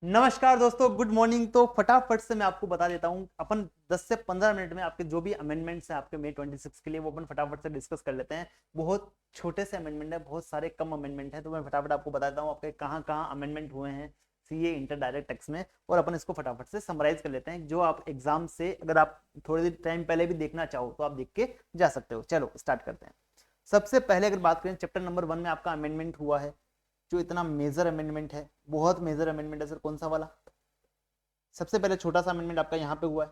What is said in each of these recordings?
नमस्कार दोस्तों, good morning. तो फटाफट से मैं आपको बता देता हूं, अपन 10 से 15 मिनट में आपके जो भी अमेंडमेंट्स हैं आपके May 26 के लिए वो अपन फटाफट से डिस्कस कर लेते हैं। बहुत छोटे से अमेंडमेंट है, बहुत सारे कम अमेंडमेंट है, तो मैं फटाफट आपको बता देता हूँ आपके कहाँ कहाँ अमेंडमेंट हुए हैं सीए इंटर डायरेक्ट टैक्स में, और अपन इसको फटाफट से समराइज कर लेते हैं। जो आप एग्जाम से अगर आप थोड़ी देर टाइम पहले भी देखना चाहो तो आप देख के जा सकते हो। चलो स्टार्ट करते हैं। सबसे पहले अगर बात करें, चैप्टर नंबर 1 में आपका अमेंडमेंट हुआ है, जो इतना मेजर अमेंडमेंट है, बहुत मेजर अमेंडमेंट है सर। कौन सा वाला? सबसे पहले छोटा सा अमेंडमेंट आपका यहाँ पे हुआ है,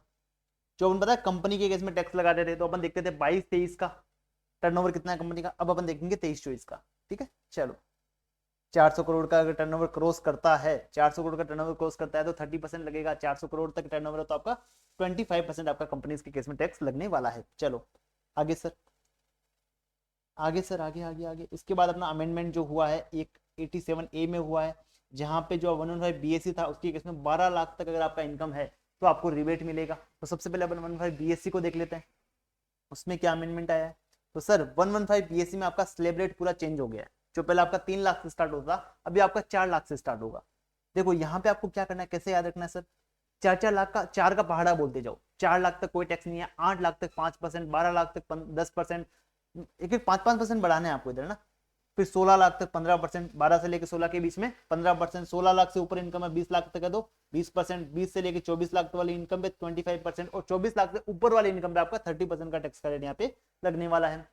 जो अपन पता है कंपनी के केस में टैक्स लगाते थे, तो अपन देखते थे 22-23 का टर्नओवर कितना है कंपनी का। अब अपन देखेंगे 23-24 का। ठीक है, चलो। 400 करोड़ का अगर टर्नओवर क्रॉस करता है, 400 करोड़ का टर्नओवर क्रॉस करता है तो 30% लगेगा। 400 करोड़ तक टर्नओवर है तो आपका 25% आपका कंपनी के केस में टैक्स लगने वाला है। चलो आगे सर, आगे सर, आगे आगे आगे। इसके बाद अपना अमेंडमेंट जो हुआ है एक 87A में हुआ है, जहां पे जो 115 बीएससी था उसके केस में 12 लाख तक अगर आपका इनकम है तो आपको रिबेट मिलेगा। तो सबसे पहले अपन 115 बीएससी को देख लेते हैं, उसमें क्या अमेंडमेंट आया है। तो सर 115 बीएससी में आपका स्लैब रेट पूरा चेंज हो गया है। जो पहले आपका 3 लाख से स्टार्ट होता अभी आपका 4 लाख से स्टार्ट होगा। देखो यहाँ पे आपको क्या करना है, कैसे याद रखना है सर। 4-4 लाख का, 4 का पहाड़ा बोलते जाओ। 4 लाख तक कोई टैक्स नहीं है, 8 लाख तक 5%, 12 लाख तक 10%, एक एक 5-5% बढ़ाना है आपको इधर ना। फिर 16 लाख तक 15%, 12 से लेकर 16 के बीच में 15%, 16 लाख से ऊपर इनकम है 20 लाख तक है तो 20%, 20 से लेकर 24 लाख वाली इनकम पे 25%, और 24 लाख से ऊपर वाली इनकम पे आपका 30% का टैक्स क्रेडिट यहाँ पे लगने वाला है।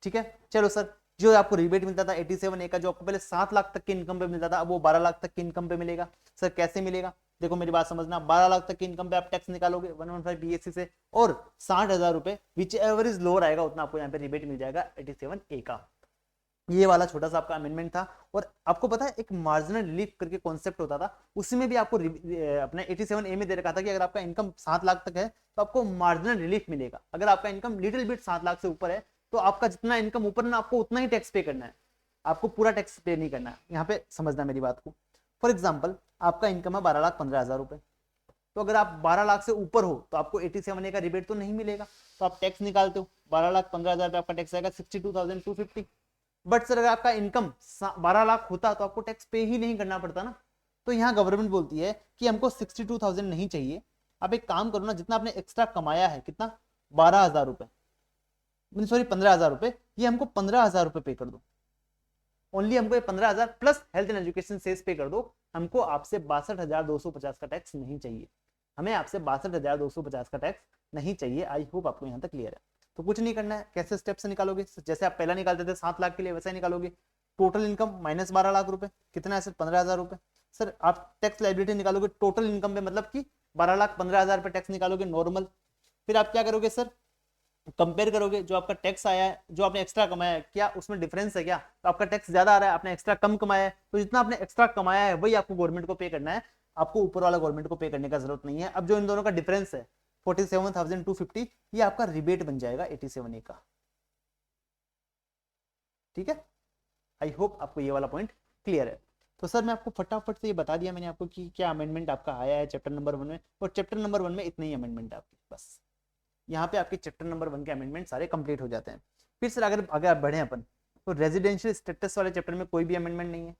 ठीक है, चलो सर। जो आपको रिबेट मिलता था 87A का, जो आपको पहले 7 लाख तक की इनकम पे मिलता था, अब वो 12 लाख तक की इनकम पे मिलेगा। सर कैसे मिलेगा? देखो मेरी बात समझना, 12 लाख तक की इनकम पे आप टैक्स निकालोगे 115 बीएससी से, और 60,000 रुपए विच एवर इज लोअर आएगा उतना आपको यहाँ पे रिबेट मिल जाएगा 87A का। ये वाला छोटा सा आपका अमेंडमेंट था। और आपको पता है एक मार्जिनल रिलीफ करके कॉन्सेप्ट होता था, उसमें भी आपको अपने 87A में दे रखा था कि अगर आपका इनकम 7 लाख तक है तो आपको मार्जिनल रिलीफ मिलेगा। अगर आपका इनकम लिटिल बिट 7 लाख से ऊपर है तो आपका जितना इनकम ऊपर ना, आपको उतना ही टैक्स पे करना है, आपको पूरा टैक्स पे नहीं करना है। यहाँ पे समझना मेरी बात को। फॉर एग्जाम्पल आपका इनकम है 12,15,000 रुपए, तो अगर आप 12 लाख से ऊपर हो तो आपको 87A का रिबेट तो नहीं मिलेगा, तो आप टैक्स निकालते हो। 12,15,000 पे आपका टैक्स आएगा 62,250। बट सर अगर आपका इनकम 12 लाख होता तो आपको टैक्स पे ही नहीं करना पड़ता ना। तो यहाँ गवर्नमेंट बोलती है कि हमको 62,000 नहीं चाहिए, आप एक काम करो ना, जितना आपने एक्स्ट्रा कमाया है, कितना, 12,000 रुपए, सॉरी 15,000 रुपए, ये हमको 15,000 रुपए पे कर दो। ओनली हमको ये 15,000 plus health and education cess pay कर दो। हमको आपसे 62,250 का टैक्स नहीं चाहिए, हमें आपसे 62,250 का टैक्स नहीं चाहिए। आई होप आपको यहाँ तक क्लियर है। तो कुछ नहीं करना है, कैसे स्टेप से निकालोगे, जैसे आप पहला निकालते थे 7 लाख के लिए, वैसे ही निकालोगे। टोटल इनकम माइनस 12 लाख रुपए, कितना है सर, 15,000 रुपए। सर आप टैक्स लाइबिलिटी निकालोगे टोटल इनकम पे, मतलब कि 12,15,000 पे टैक्स निकालोगे नॉर्मल। फिर आप क्या करोगे सर, कंपेयर करोगे जो आपका टैक्स आया है, जो आपने एक्स्ट्रा कमाया है, क्या उसमें डिफरेंस है क्या। तो आपका टैक्स ज्यादा आ रहा है, आपने एक्स्ट्रा कम कमाया है, तो जितना आपने एक्स्ट्रा कमाया है वही आपको गवर्नमेंट को पे करना है, आपको ऊपर वाला गवर्नमेंट को पे करने का जरूरत नहीं है। अब जो इन दोनों का डिफरेंस है 47,250, ये आपका रिबेट बन जाएगा 87A का। ठीक है, आई होप आपको ये वाला पॉइंट क्लियर है। तो सर मैं आपको फटाफट से ये बता दिया मैंने आपको कि क्या अमेंडमेंट आपका आया है चैप्टर नंबर 1 में, और चैप्टर नंबर 1 में इतने ही अमेंडमेंट है आपके बस। यहाँ पे आपके चैप्टर नंबर 1 के अमेंडमेंट सारे कंप्लीट हो जाते हैं। फिर सर अगर अगर आप बढ़े अपन, तो रेजिडेंशियल स्टेटस वाले चैप्टर में कोई भी अमेंडमेंट नहीं है।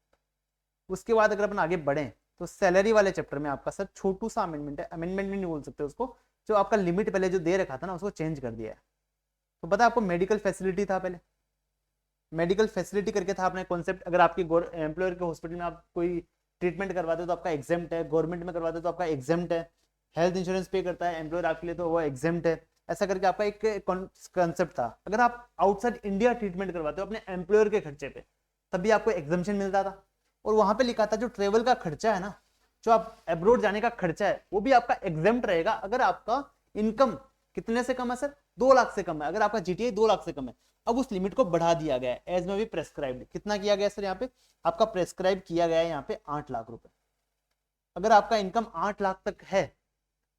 उसके बाद अगर अपन आगे बढ़े तो सैलरी वाले चैप्टर में आपका सर छोटू सा अमेंडमेंट है, अमेंडमेंट भी नहीं बोल सकते उसको, जो आपका लिमिट पहले जो दे रखा था ना उसको चेंज कर दिया है। तो पता है आपको मेडिकल फैसिलिटी था पहले, मेडिकल फैसिलिटी करके था अपने कॉन्सेप्ट। अगर आपकी एम्प्लॉयर के हॉस्पिटल में आप कोई ट्रीटमेंट करवाते हो तो आपका एग्जेम्प्ट है, गवर्नमेंट में करवाते हो तो आपका एग्जेम्प्ट है, हेल्थ इंश्योरेंस पे करता है एम्प्लॉयर आपके लिए तो वो एग्जेम्प्ट है। ऐसा करके आपका एक कॉन्सेप्ट था। अगर आप आउटसाइड इंडिया ट्रीटमेंट करवाते हो अपने एम्प्लॉयर के खर्चे पे, तभी आपको एग्जामेशन मिलता था। और वहां पे लिखा था जो ट्रेवल का खर्चा है ना, जो आप अब्रोड जाने का खर्चा है, वो भी आपका एग्जेम्प्ट रहेगा अगर आपका इनकम कितने से कम है सर, 2 लाख से कम है। अगर आपका जीटीए 2 लाख से कम है, अब उस लिमिट को बढ़ा दिया गया है, एज में भी प्रेस्क्राइब्ड। कितना किया गया सर यहाँ पे, आपका प्रेस्क्राइब किया गया है यहाँ पे 8 लाख रुपए। अगर आपका इनकम 8 लाख तक है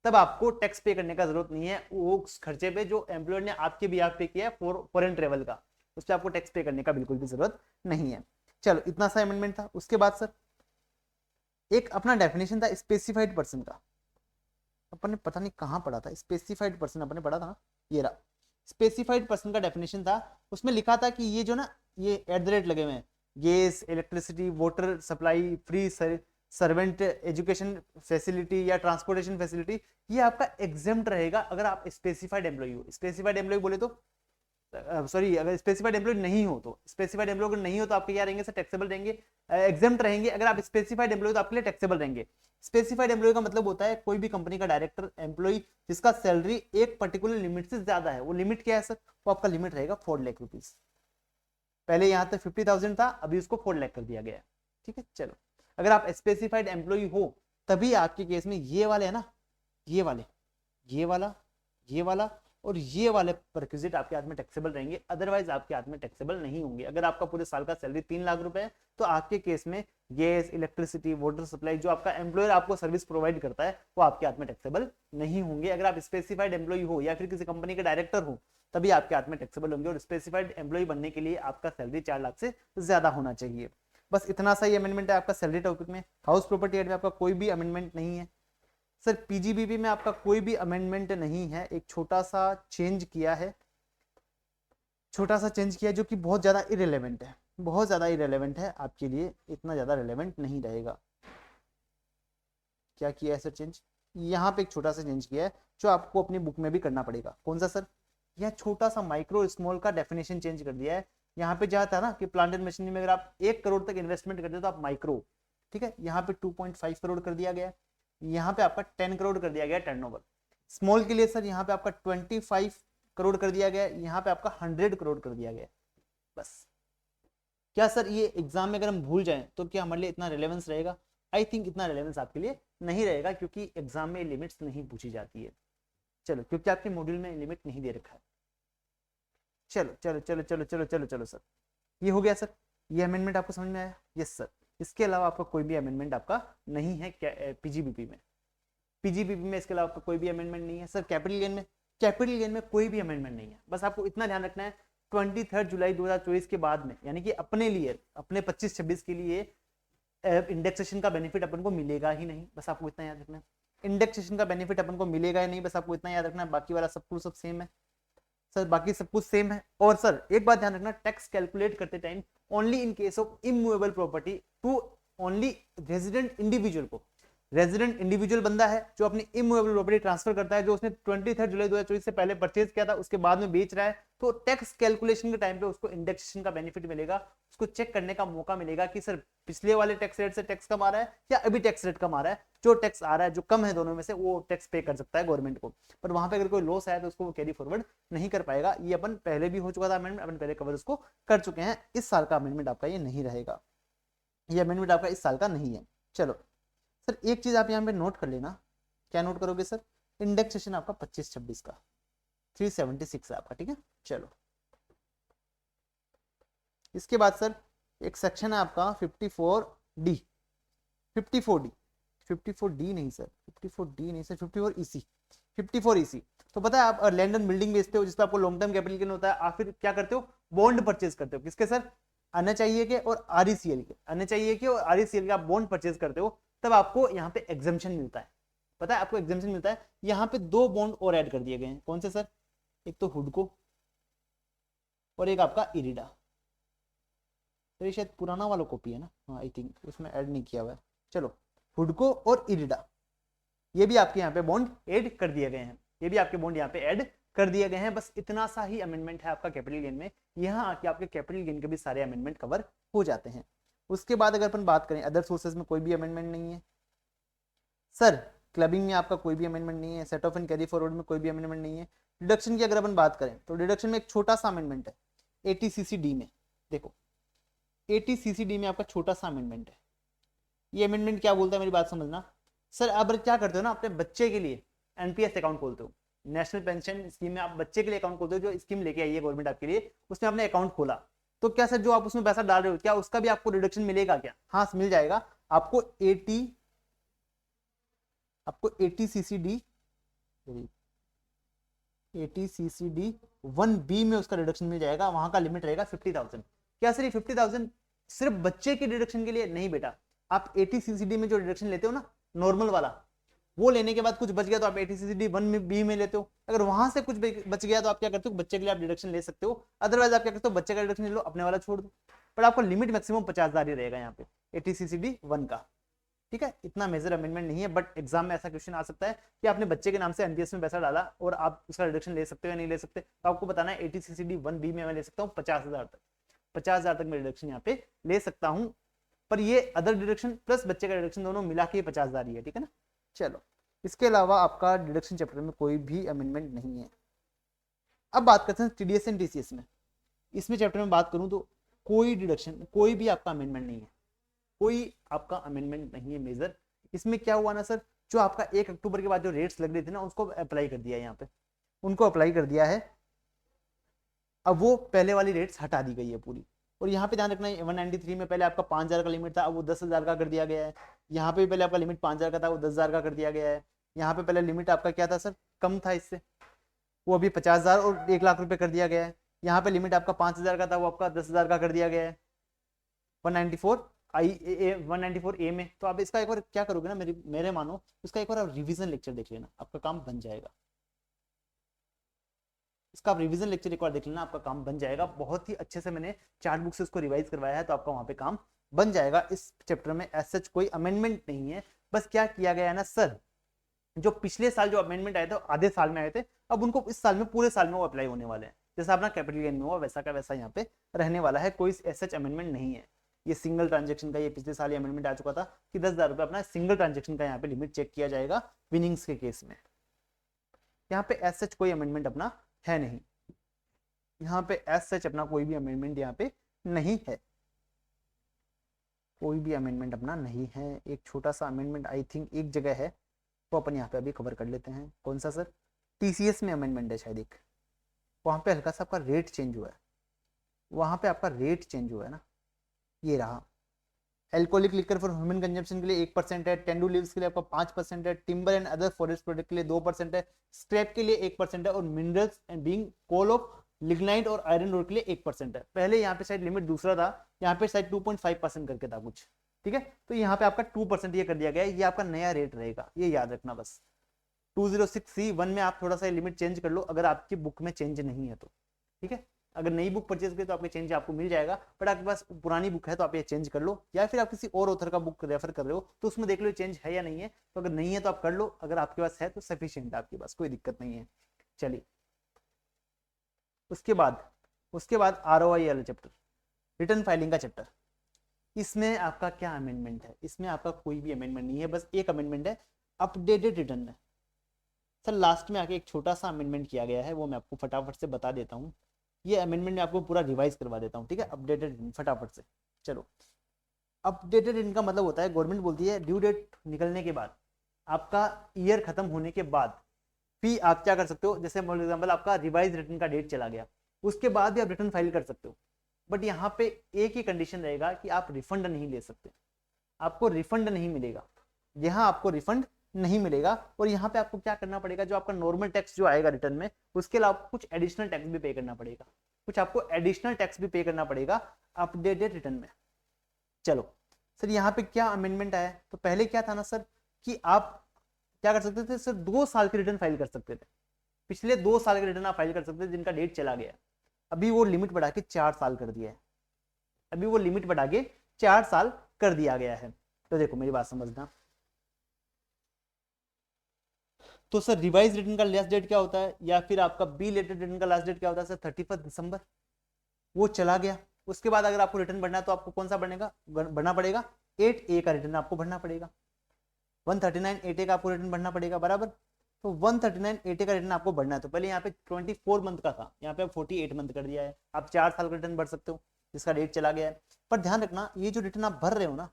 तब आपको टैक्स पे करने का जरूरत नहीं है, वो उस खर्चे पे जो एम्प्लॉयर ने आपके बिहाफ पे किया है फॉरेन ट्रेवल का, उस पर आपको टैक्स पे करने का बिल्कुल भी जरूरत नहीं है। चलो इतना सा अमेंडमेंट था। उसके बाद सर एक अपना डेफिनेशन था स्पेसिफाइड पर्सन का, अपन ने पता नहीं कहाँ पढ़ा था, स्पेसिफाइड पर्सन अपन ने पढ़ा था ना, ये रहा। स्पेसिफाइड पर्सन का डेफिनेशन था, उसमें लिखा था कि ये जो ना, ये एट द रेट लगे हुए हैं, gas electricity water supply free servant education facility या ट्रांसपोर्टेशन फैसिलिटी, ये आपका एग्जेम्प्ट रहेगा अगर आप स्पेसिफाइड एम्प्लॉय हो। स्पेसिफाइड एम्प्लॉय बोले तो सॉरी, अगर स्पेसिफाइड एम्प्लॉय नहीं हो तो, स्पेसिफाइड एम्प्लॉय अगर नहीं हो तो आपके क्या रहेंगे सर, टैक्सेबल रहेंगे, एग्जेम्प्ट रहेंगे। अगर आप स्पेसिफाइड एम्प्लॉय तो आपके लिए टैक्सेबल रहेंगे। स्पेसिफाइड एम्प्लॉय का मतलब होता है कोई भी कंपनी का डायरेक्टर एम्प्लॉय जिसका सैलरी एक पर्टिकुलर लिमिट से ज्यादा है। वो लिमिट क्या है सर, वो आपका लिमिट रहेगा 4 लाख रुपीज। पहले यहाँ तक 50,000 था, अभी उसको 4 लाख कर दिया गया है। ठीक है, चलो, अगर आप स्पेसिफाइड एम्प्लॉय हो तभी आपके केस में ये वाले है ना, ये वाले, ये वाला, ये वाला और ये वाले प्रीक्विजिट आपके हाथ में टैक्सेबल रहेंगे, अदरवाइज आपके हाथ में टैक्सेबल नहीं होंगे। अगर आपका पूरे साल का सैलरी 3 लाख रुपए है तो आपके केस में गैस, इलेक्ट्रिसिटी, वाटर सप्लाई जो आपका एम्प्लॉयर आपको सर्विस प्रोवाइड करता है वो आपके हाथ में टैक्सेबल नहीं होंगे। अगर आप स्पेसिफाइड एम्प्लॉय हो या फिर किसी कंपनी के डायरेक्टर हो तभी आपके हाथ में टैक्सेबल होंगे। और स्पेसिफाइड एम्प्लॉय बनने के लिए आपका सैलरी 4 लाख से ज्यादा होना चाहिए। बस इतना सा ही अमेंडमेंट है आपका सैलरी टॉपिक में। हाउस प्रॉपर्टी एक्ट में आपका कोई भी अमेंडमेंट नहीं है सर। पीजीबीपी में आपका कोई भी अमेंडमेंट नहीं है, एक छोटा सा चेंज किया है, छोटा सा चेंज किया है जो कि बहुत ज्यादा इरेलेवेंट है, बहुत ज्यादा इरेलेवेंट है आपके लिए, इतना ज्यादा रिलेवेंट नहीं रहेगा। क्या किया है सर चेंज, यहाँ पे एक छोटा सा चेंज किया है जो आपको अपनी बुक में भी करना पड़ेगा। कौन सा सर, यह छोटा सा माइक्रो स्मॉल का डेफिनेशन चेंज कर दिया है। यहाँ पे जहाँ था ना कि प्लांट एंड मशीनरी में अगर आप 1 करोड़ तक इन्वेस्टमेंट करते हो तो आप माइक्रो, ठीक है, यहाँ पे 2.5 करोड़ कर दिया गया है। यहाँ पे आपका 10 करोड़ कर दिया गया टर्नओवर। स्मॉल के लिए सर यहाँ पे आपका 25 करोड़ कर दिया गया, यहाँ पे आपका 100 करोड़ कर दिया गया। बस, क्या सर ये एग्जाम में अगर हम भूल जाएं तो क्या हमारे लिए इतना रिलेवेंस रहेगा? आई थिंक इतना रिलेवेंस आपके लिए नहीं रहेगा, क्योंकि एग्जाम में लिमिट्स नहीं पूछी जाती है। चलो, क्योंकि आपके मॉड्यूल में लिमिट नहीं दे रखा है। चलो चलो चलो चलो चलो चलो चलो सर, ये हो गया सर, ये अमेंडमेंट आपको समझ में आया? Yes sir. इसके अलावा आपका कोई भी अमेंडमेंट आपका नहीं है पीजीबीपी में। पीजीबीपी में इसके अलावा आपका कोई भी अमेंडमेंट नहीं है सर। कैपिटल गेन में, कैपिटल गेन में कोई भी अमेंडमेंट नहीं है। बस आपको इतना ध्यान रखना है 23 जुलाई 2024 के बाद में, यानी कि अपने लिए, अपने 25-26 के लिए इंडेक्सेशन का बेनिफिट अपन को मिलेगा ही नहीं। बस आपको इतना याद रखना है, इंडेक्सेशन का बेनिफिट अपन को मिलेगा ही नहीं। बस आपको इतना याद रखना है, बाकी वाला सब कुछ सब सेम है सर, बाकी सब कुछ सेम है। और सर एक बात ध्यान रखना, टैक्स कैलकुलेट करते time only in case of immovable property to only resident individual को। रेजिडेंट इंडिविजुअल बंदा है जो अपनी इमूवेबल प्रॉपर्टी ट्रांसफर करता है, जो उसने 23 जुलाई 2024 से पहले परचेज किया था, उसके बाद में बेच रहा है, तो टैक्स कैलकुलेशन के टाइम पे उसको इंडेक्सेशन का बेनिफिट मिलेगा। उसको चेक करने का मौका मिलेगा कि सर पिछले वाले टैक्स रेट से टैक्स कम आ रहा है या अभी टैक्स रेट कम आ रहा है। जो टैक्स आ रहा है, जो कम है दोनों में से, वो टैक्स पे कर सकता है गवर्नमेंट को। पर वहां पे अगर कोई लॉस आया तो उसको कैरी फॉरवर्ड नहीं कर पाएगा। ये अपन पहले भी हो चुका था अमेंडमेंट, अपन पहले कवर उसको कर चुके हैं। इस साल का अमेंडमेंट आपका ये नहीं रहेगा, ये अमेंडमेंट आपका इस साल का नहीं है। चलो सर, एक चीज आप यहाँ पे नोट कर लेना। क्या नोट करोगे सर? इंडेक्सेशन आपका 25-26 का 376 है आपका, ठीक है। चलो, इसके बाद सर एक सेक्शन है आपका 54D, 54D, 54D नहीं सर, 54D नहीं सर, 54EC, 54EC। तो पता है आप लैंड एंड बिल्डिंग बेचते हो जिसपे आपको लॉन्ग टर्म कैपिटल गेन होता है, आप फिर क्या करते हो? बॉन्ड परचेज करते हो। किसके सर? एनएचआईए के और आरईसीएल के, एनएचआईए के और आरईसीएल के आप बॉन्ड परचेज करते हो, तब आपको यहाँ पे एग्जेम्पशन मिलता है। पता है आपको एग्जेम्पशन मिलता है। यहाँ पे 2 बॉन्ड और ऐड कर दिए गए हैं। कौन से सर? एक तो हुडको और एक आपका इरिडा। तो ये शायद पुराना वाला कॉपी है ना, हाँ आई थिंक उसमें ऐड नहीं किया हुआ है। चलो, हुडको और इरिडा, ये भी आपके यहाँ पे बॉन्ड ऐड कर दिए गए हैं, ये भी आपके बॉन्ड यहाँ पे ऐड कर दिए गए हैं। बस इतना सा ही अमेंडमेंट है आपका कैपिटल गेन में। यहाँ आके आपके कैपिटल गेन के भी सारे अमेंडमेंट कवर हो जाते हैं। उसके बाद अगर अपन बात करें अदर सोर्सेज में कोई भी अमेंडमेंट नहीं है सर। क्लबिंग में आपका कोई भी अमेंडमेंट नहीं है। Set of and carry forward में कोई भी अमेंडमेंट नहीं है। डिडक्शन की अगर अपन बात करें तो डिडक्शन में एक छोटा सा अमेंडमेंट है एटीसीसीडी में। देखो, एटीसीसीडी में आपका छोटा सा अमेंडमेंट है। ये अमेंडमेंट क्या बोलता है, मेरी बात समझना सर। आप क्या करते हो ना, अपने बच्चे के लिए एनपीएस अकाउंट खोलते हो, नेशनल पेंशन स्कीम में आप बच्चे के लिए अकाउंट खोलते हो, जो स्कीम लेके आई है गवर्नमेंट आपके लिए, उसमें आपने अकाउंट खोला। तो क्या सर जो आप उसमें पैसा डाल रहे हो, क्या उसका भी आपको रिडक्शन मिलेगा क्या? हाँ मिल जाएगा आपको। आपको एटीसीसीडी 1B में उसका रिडक्शन मिल जाएगा। वहां का लिमिट रहेगा 50,000। क्या सर ये 50,000 सिर्फ बच्चे के डिडक्शन के लिए? नहीं बेटा, आप एटीसीसीडी में जो डिडक्शन लेते हो ना, नॉर्मल वाला, वो लेने के बाद कुछ बच गया तो आप एटीसीसीडी 1B में लेते हो। अगर वहां से कुछ बच गया तो आप क्या करते हो? बच्चे के लिए आप डिडक्शन ले सकते हो। अदरवाइज आप क्या करते हो? बच्चे का डिडक्शन ले लो, अपने वाला छोड़ दो। पर आपको लिमिट मैक्सिमम 50,000 ही रहेगा यहाँ पे एटीसीसीडी 1 का। ठीक है, इतना मेजर अमेंडमेंट नहीं है, बट एग्जाम में ऐसा क्वेश्चन आ सकता है कि आपने बच्चे के नाम से एनपीएस में पैसा डाला और आप उसका रिडक्शन ले सकते हो या नहीं ले सकते, तो आपको बताना है 80CCD 1B में मैं ले सकता हूँ 50,000 तक, 50,000 तक मैं रिडक्शन यहाँ पे ले सकता हूँ, पर ये अदर डिडक्शन प्लस बच्चे का डिडक्शन दोनों मिला के 50,000 ही है, ठीक है ना। चलो, इसके अलावा आपका डिडक्शन चैप्टर में कोई भी अमेंडमेंट नहीं है। अब बात करते हैं टीडीएस एंड टीसीएस में। इसमें चैप्टर में बात करूं तो कोई डिडक्शन, कोई भी आपका अमेंडमेंट नहीं है, कोई आपका अमेंडमेंट नहीं है मेजर। इसमें क्या हुआ ना सर, जो आपका 1 अक्टूबर के बाद जो रेट्स लग रहे थे ना, उसको अप्लाई कर दिया है यहाँ पे, उनको अप्लाई कर दिया है। अब वो पहले वाली रेट्स हटा दी गई है पूरी। और यहाँ पे ध्यान रखना है 193 में पहले आपका 5,000 का लिमिट था, अब वो 10,000 का कर दिया गया है। यहाँ पे पहले आपका लिमिट 5,000 का था, वो 10,000 का कर दिया गया है। यहाँ पे पहले लिमिट आपका क्या था सर, कम था इससे, वो अभी 50,000 और 1,00,000 रुपए कर दिया गया है। यहाँ पे लिमिट आपका 5,000 का था, वो आपका 10,000 का कर दिया गया है 194 ए में। तो आप इसका एक बार क्या करोगे ना, मेरे मानो उसका एक बार आप रिवीजन लेक्चर देख लेना, आपका काम बन जाएगा। इसका आप रिवीजन लेक्चर एक बार देख लेना, आपका काम बन जाएगा। बहुत ही अच्छे से मैंने चार्ट बुक से उसको रिवाइज करवाया है, तो आपका वहां पे काम बन जाएगा। इस चैप्टर में एज सच कोई अमेंडमेंट नहीं है, बस क्या किया गया है ना सर, जो पिछले साल जो अमेंडमेंट आए थे आधे साल में आए थे, अब उनको इस साल में पूरे साल में वो अप्लाई होने वाले हैं। जैसा अपना कैपिटल गेन में हुआ वैसा का वैसा यहाँ पे रहने वाला है, कोई एज सच अमेंडमेंट नहीं है। ये सिंगल ट्रांजेक्शन का, ये पिछले साल ये अमेंडमेंट आ चुका था कि 10,000 रुपये अपना सिंगल ट्रांजेक्शन का यहाँ पे लिमिट चेक किया जाएगा विनिंग्स के केस में। यहाँ पे एज सच कोई अमेंडमेंट अपना है नहीं, यहाँ पे एज सच अपना कोई भी अमेंडमेंट यहाँ पे नहीं है, कोई भी अमेंडमेंट अपना नहीं है। एक छोटा सा अमेंडमेंट आई थिंक एक जगह है, तो अपन यहाँ पे अभी कवर कर लेते हैं। कौन सा सर, टीसीएस में अमेंडमेंट है शायद एक, वहाँ पे हल्का सा आपका रेट चेंज हुआ है, वहाँ पे आपका रेट चेंज हुआ है ना, ये रहा। Alcoholic liquor for human consumption के लिए 1% है, टेंडू लीव्स के लिए आपका 5% है, timber and other forest product के लिए 2% है, स्क्रैप के लिए 1% है, और minerals and being coal of lignite और आयरन रोड के लिए 1% है। पहले यहाँ पे शायद लिमिट दूसरा था, यहाँ पे शायद 2.5% करके था कुछ, ठीक है। तो यहाँ पे आपका 2% ये कर दिया गया है, ये आपका नया रेट रहेगा, ये याद रखना बस। 206C1 में आप थोड़ा सा लिमिट चेंज कर लो अगर आपकी बुक में चेंज नहीं है तो, ठीक है। अगर नई बुक परचेज करें तो आपके चेंज आपको मिल जाएगा, बट आपके पास पुरानी बुक है तो आप ये चेंज कर लो, या फिर आप किसी और ऑथर का बुक रेफर कर रहे हो तो उसमें देख लो चेंज है या नहीं है। तो अगर नहीं है तो आप कर लो, अगर आपके पास है तो सफिशिएंट है आपके पास, कोई दिक्कत नहीं है। चलिए, उसके बाद ROI वाला चैप्टर, रिटर्न फाइलिंग का चैप्टर। इसमें आपका क्या अमेंडमेंट है, इसमें आपका कोई भी अमेंडमेंट नहीं है, बस एक अमेंडमेंट है, अपडेटेड रिटर्न में। सर लास्ट में आके एक छोटा सा अमेंडमेंट किया गया है, वो मैं आपको फटाफट से बता देता हूँ। ये अमेंडमेंट मैं आपको पूरा रिवाइज करवा देता हूँ, ठीक है। अपडेटेड फटाफट से, चलो। अपडेटेड इनका मतलब होता है, गवर्नमेंट बोलती है ड्यू डेट निकलने के बाद, आपका ईयर खत्म होने के बाद भी आप क्या कर सकते हो, जैसे फॉर एग्जाम्पल आपका रिवाइज रिटर्न का डेट चला गया, उसके बाद भी आप रिटर्न फाइल कर सकते हो, बट यहाँ पे एक ही कंडीशन रहेगा कि आप रिफंड नहीं ले सकते, आपको रिफंड नहीं मिलेगा, यहाँ आपको रिफंड नहीं मिलेगा। और यहाँ पे आपको क्या करना पड़ेगा, जो आपका नॉर्मल टैक्स जो आएगा रिटर्न में, उसके अलावा कुछ एडिशनल टैक्स भी पे करना पड़ेगा, कुछ आपको एडिशनल टैक्स भी पे करना पड़ेगा अपडेटेड रिटर्न में। चलो सर, यहाँ पे क्या अमेंडमेंट आया, तो पहले क्या था ना सर कि आप क्या कर सकते थे सर, 2 साल के रिटर्न फाइल कर सकते थे, पिछले 2 साल के रिटर्न आप फाइल कर सकते थे जिनका डेट चला गया। अभी वो लिमिट बढ़ा के 4 साल कर दिया है, अभी वो लिमिट बढ़ा के 4 साल कर दिया गया है। तो देखो मेरी बात समझना, तो सर रिवाइज रिटर्न का लास्ट डेट क्या होता है, या फिर आपका बी लेटेड रिटर्न का लास्ट डेट क्या होता है सर, 31 दिसंबर। वो चला गया, उसके बाद अगर आपको रिटर्न भरना है तो आपको कौन सा भरना पड़ेगा, 8A का रिटर्न आपको भरना पड़ेगा, 139 का आपको रिटर्न भरना पड़ेगा, बराबर। तो 139 का रिटर्न आपको भरना है, तो पहले यहाँ पे 24 मंथ का था, यहाँ पे आप 48 मंथ कर दिया है, आप 4 साल का रिटर्न भर सकते हो जिसका डेट चला गया है। पर ध्यान रखना, ये जो रिटर्न आप भर रहे हो ना,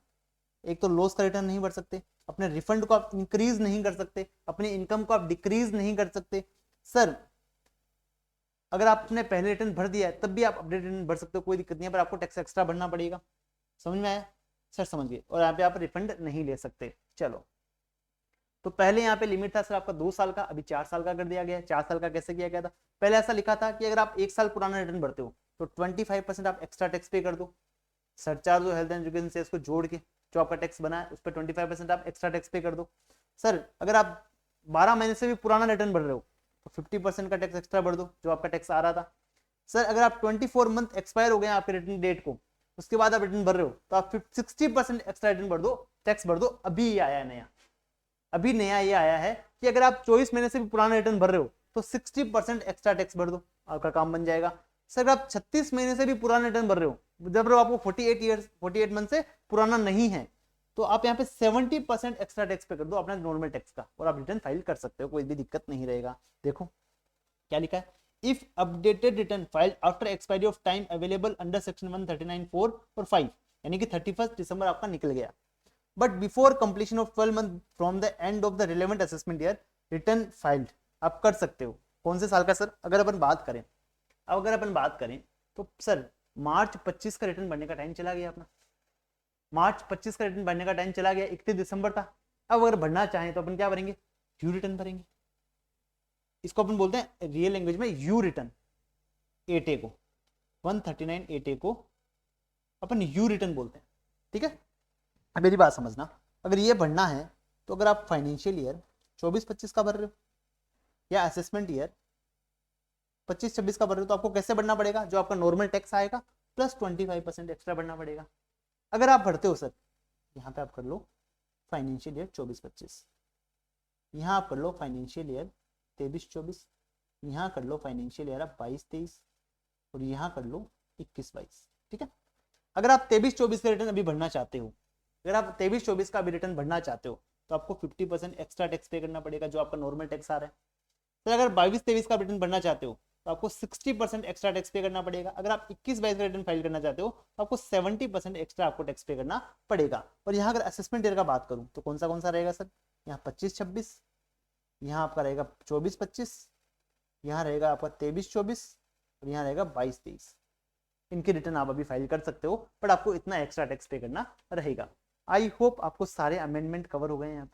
एक तो लॉस का रिटर्न नहीं भर सकते, अपने रिफंड को आप इंक्रीज नहीं कर सकते, अपनी इनकम को आप डिक्रीज नहीं कर सकते। सर अगर आपने पहले रिटर्न भर दिया है तब भी आप अपडेट रिटर्न भर सकते हो, कोई दिक्कत नहीं है, पर आपको टैक्स एक्स्ट्रा भरना पड़ेगा। समझ में आया सर, समझ गए। और यहाँ पे आप रिफंड नहीं ले सकते। चलो, तो पहले यहाँ पे लिमिट था सर आपका 2 साल का, अभी 4 साल का कर दिया गया है। 4 साल का कैसे किया गया था, पहले ऐसा लिखा था कि अगर आप 1 साल पुराना रिटर्न भरते हो तो 25% आप एक्स्ट्रा टैक्स पे कर दो, सरचार्ज और हेल्थ एंड एजुकेशन से इसको जोड़ के जो आपका टैक्स बना है उस पर 25% आप एक्स्ट्रा टैक्स पे कर दो। सर अगर आप 12 महीने से भी पुराना रिटर्न भर रहे हो तो 50% का टैक्स एक्स्ट्रा भर दो जो आपका टैक्स आ रहा था। सर अगर आप 24 मंथ एक्सपायर हो गए आपके रिटर्न डेट को, उसके बाद आप रिटर्न भर रहे हो तो आप 60% एक्स्ट्रा रिटर्न भर दो टैक्स भर दो। अभी ये आया है नया, अभी नया ये आया है कि अगर आप 24 महीने से भी पुराना रिटर्न भर रहे हो तो 60% एक्स्ट्रा टैक्स भर दो, आपका काम बन जाएगा। सर अगर आप 36 महीने से भी पुराना रिटर्न भर रहे हो, जब आपको 48 मंथ से पुराना नहीं है, तो आप यहाँ पे 70% एक्स्ट्रा टैक्स पे कर दो अपना नॉर्मल टैक्स का, और आप रिटर्न फाइल कर सकते हो, कोई भी दिक्कत नहीं रहेगा। देखो क्या लिखा है, if updated return filed after expiry of time available under section 139(4) और 5, यानी कि 31 दिसंबर आपका निकल गया, but before completion of 12 month from the end of the relevant assessment year, return filed आप कर सकते हो। कौन से साल का सर? अगर अपन बात करें तो सर मार्च 25 का रिटर्न भरने का टाइम चला गया अपना, मार्च 25 का रिटर्न भरने का टाइम चला गया, 31 दिसंबर था। अब अगर भरना चाहें तो अपन क्या भरेंगे? यू रिटर्न भरेंगे। इसको अपन बोलते हैं रियल लैंग्वेज में यू रिटर्न। 8A को 139(8A) को अपन यू रिटर्न बोलते हैं, ठीक है। अब मेरी बात समझना, अगर ये भरना है तो अगर आप फाइनेंशियल ईयर 24-25 का भर रहे हो या असेसमेंट ईयर 25-26 का भर रहे हो, तो आपको कैसे भरना पड़ेगा? जो आपका नॉर्मल टैक्स आएगा प्लस 25% एक्स्ट्रा भरना पड़ेगा। अगर आप भरते हो सर, यहाँ पे आप कर लो फाइनेंशियल ईयर 24-25, यहाँ आप कर लो फाइनेंशियल ईयर 23-24, यहाँ कर लो फाइनेंशियल ईयर आप 22-23, और यहाँ कर लो 21-22, ठीक है। अगर आप 23-24 का रिटर्न अभी भरना चाहते हो, अगर आप 23-24 का अभी रिटर्न भरना चाहते हो तो आपको 50% एक्स्ट्रा टैक्स पे करना पड़ेगा, जो आपका नॉर्मल टैक्स आ रहा है। तो अगर 22-23 का रिटर्न भरना चाहते हो तो आपको 60% एक्स्ट्रा टैक्स पे करना पड़ेगा। अगर आप 21-22 का रिटर्न फाइल करना चाहते हो तो आपको 70% एक्स्ट्रा आपको टैक्स पे करना पड़ेगा। और यहाँ अगर असेसमेंट ईयर का बात करूँ तो कौन सा रहेगा सर? यहाँ 25-26, यहाँ आपका रहेगा 24-25, यहाँ रहेगा आपका 23-24, और यहाँ रहेगा 22-23। इनके रिटर्न आप अभी फाइल कर सकते हो, बट आपको इतना एक्स्ट्रा टैक्स पे करना रहेगा। आई होप आपको सारे अमेंडमेंट कवर हो गए हैं,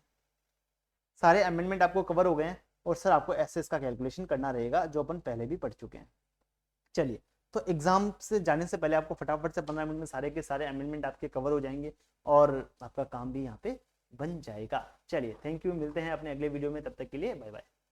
सारे अमेंडमेंट आपको कवर हो गए हैं। और सर आपको एसएस का कैलकुलेशन करना रहेगा, जो अपन पहले भी पढ़ चुके हैं। चलिए, तो एग्जाम से जाने से पहले आपको फटाफट से 15 मिनट में सारे के सारे अमेंडमेंट आपके कवर हो जाएंगे और आपका काम भी यहाँ पे बन जाएगा। चलिए, थैंक यू, मिलते हैं अपने अगले वीडियो में, तब तक के लिए बाय बाय।